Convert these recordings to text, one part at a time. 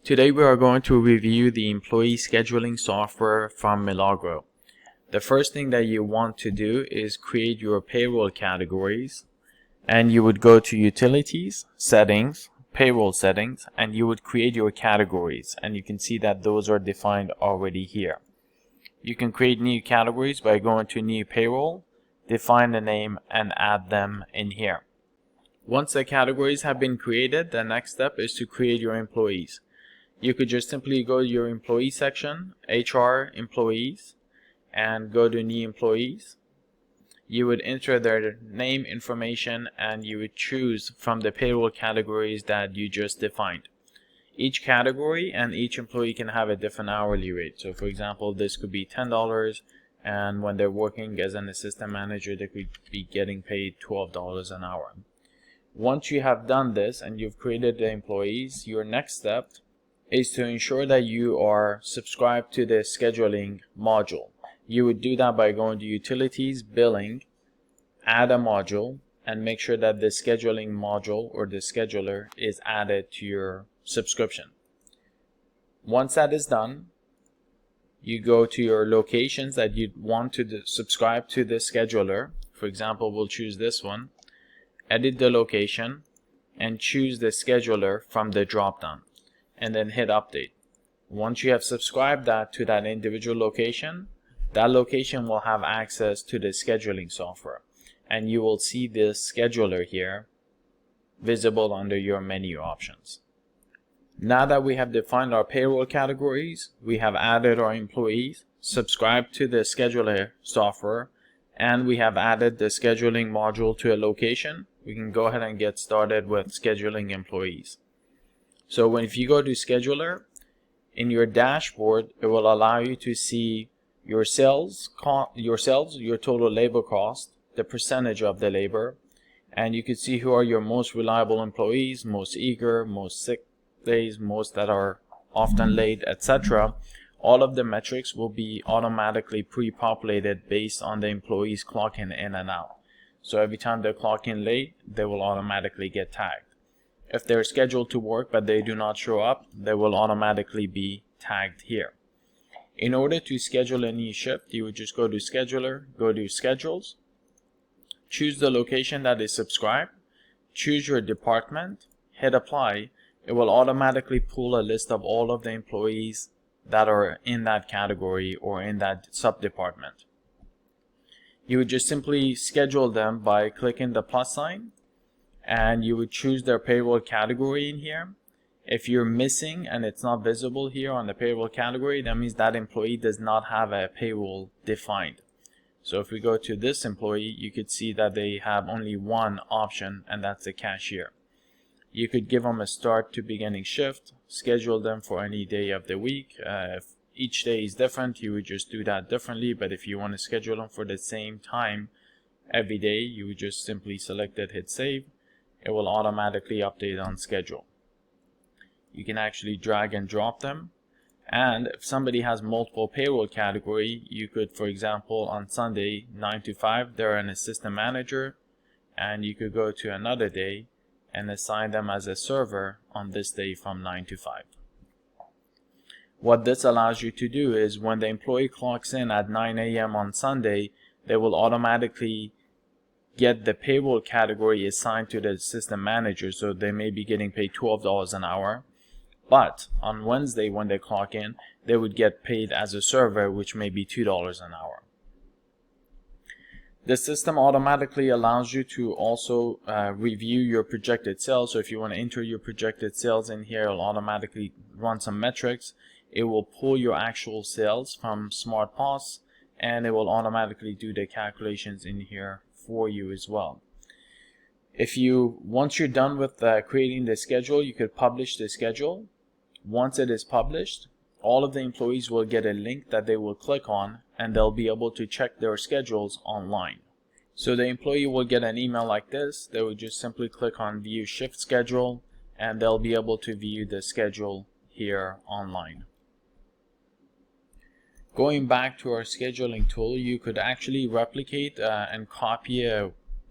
Today we are going to review the employee scheduling software from Milagro. The first thing that you want to do is create your payroll categories, and you would go to Utilities, Settings, Payroll Settings, and you would create your categories, and you can see that those are defined already here. You can create new categories by going to New Payroll, define the name, and add them in here. Once the categories have been created, the next step is to create your employees. You could just simply go to your employee section, HR employees, and go to new employees. You would enter their name information and you would choose from the payroll categories that you just defined. Each category and each employee can have a different hourly rate. So for example, this could be $10, and when they're working as an assistant manager, they could be getting paid $12 an hour. Once you have done this and you've created the employees, your next step is to ensure that you are subscribed to the scheduling module. You would do that by going to Utilities, Billing, add a module, and make sure that the scheduling module or the scheduler is added to your subscription. Once that is done, you go to your locations that you want to subscribe to the scheduler. For example, we'll choose this one, edit the location, and choose the scheduler from the drop down, and then hit update. Once you have subscribed that to that individual location, that location will have access to the scheduling software, and you will see this scheduler here visible under your menu options. Now that we have defined our payroll categories, we have added our employees, subscribed to the scheduler software, and we have added the scheduling module to a location, we can go ahead and get started with scheduling employees. So if you go to scheduler, in your dashboard, it will allow you to see your sales, your total labor cost, the percentage of the labor, and you can see who are your most reliable employees, most eager, most sick days, most that are often late, etc. All of the metrics will be automatically pre-populated based on the employees clocking in and out. So every time they clock in late, they will automatically get tagged. If they're scheduled to work but they do not show up, they will automatically be tagged here. In order to schedule a new shift, you would just go to Scheduler, go to Schedules, choose the location that is subscribed, choose your department, hit Apply. It will automatically pull a list of all of the employees that are in that category or in that sub-department. You would just simply schedule them by clicking the plus sign, and you would choose their payroll category in here. If you're missing and it's not visible here on the payroll category, that means that employee does not have a payroll defined. So if we go to this employee, you could see that they have only one option, and that's the cashier. You could give them a start to beginning shift, schedule them for any day of the week. If each day is different, you would just do that differently, but if you want to schedule them for the same time every day, you would just simply select it, hit save. It will automatically update on schedule. You can actually drag and drop them, and if somebody has multiple payroll category, you could, for example, on Sunday 9 to 5 they're an assistant manager, and you could go to another day and assign them as a server on this day from 9 to 5. What this allows you to do is when the employee clocks in at 9 a.m. on Sunday, they will automatically get the payroll category assigned to the assistant manager, so they may be getting paid $12 an hour. But on Wednesday when they clock in, they would get paid as a server, which may be $2 an hour. The system automatically allows you to also review your projected sales. So if you want to enter your projected sales in here, it'll automatically run some metrics. It will pull your actual sales from SmartPOS, and it will automatically do the calculations in here for you as well. Once you're done with creating the schedule, you could publish the schedule. Once it is published, all of the employees will get a link that they will click on, and they'll be able to check their schedules online. So the employee will get an email like this. They will just simply click on View Shift Schedule, and they'll be able to view the schedule here online. Going back to our scheduling tool, you could actually replicate and copy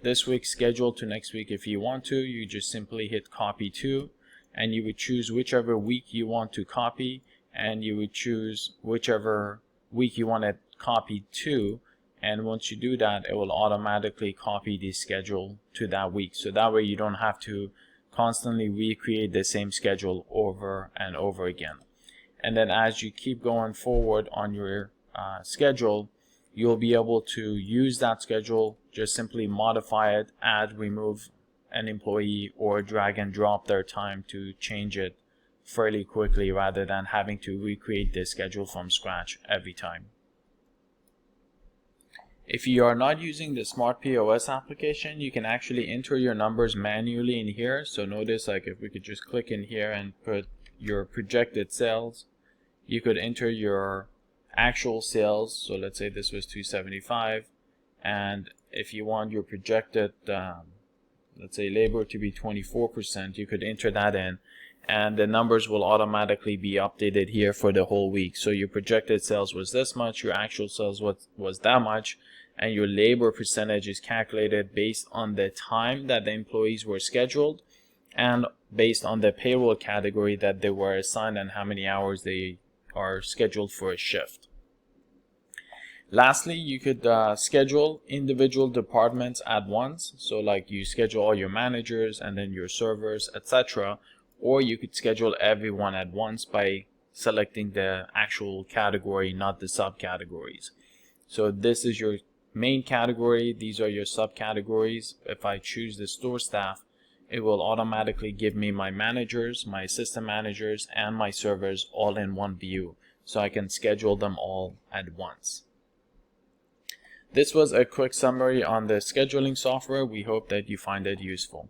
this week's schedule to next week if you want to. You just simply hit copy to, and you would choose whichever week you want to copy, and you would choose whichever week you want it copied to. And once you do that, it will automatically copy the schedule to that week. So that way you don't have to constantly recreate the same schedule over and over again. And then as you keep going forward on your schedule, you'll be able to use that schedule, just simply modify it, add, remove an employee, or drag and drop their time to change it fairly quickly rather than having to recreate the schedule from scratch every time. If you are not using the Smart POS application, you can actually enter your numbers manually in here. So notice, like, if we could just click in here and put your projected sales, you could enter your actual sales. So let's say this was 275, and if you want your projected let's say labor to be 24%, you could enter that in, and the numbers will automatically be updated here for the whole week. So your projected sales was this much, your actual sales was that much, and your labor percentage is calculated based on the time that the employees were scheduled and based on the payroll category that they were assigned and how many hours they are scheduled for a shift. Lastly, you could schedule individual departments at once. So like you schedule all your managers and then your servers, etc. Or you could schedule everyone at once by selecting the actual category, not the subcategories. So this is your main category, these are your subcategories. If I choose the store staff, it will automatically give me my managers, my assistant managers, and my servers all in one view, so I can schedule them all at once. This was a quick summary on the scheduling software. We hope that you find it useful.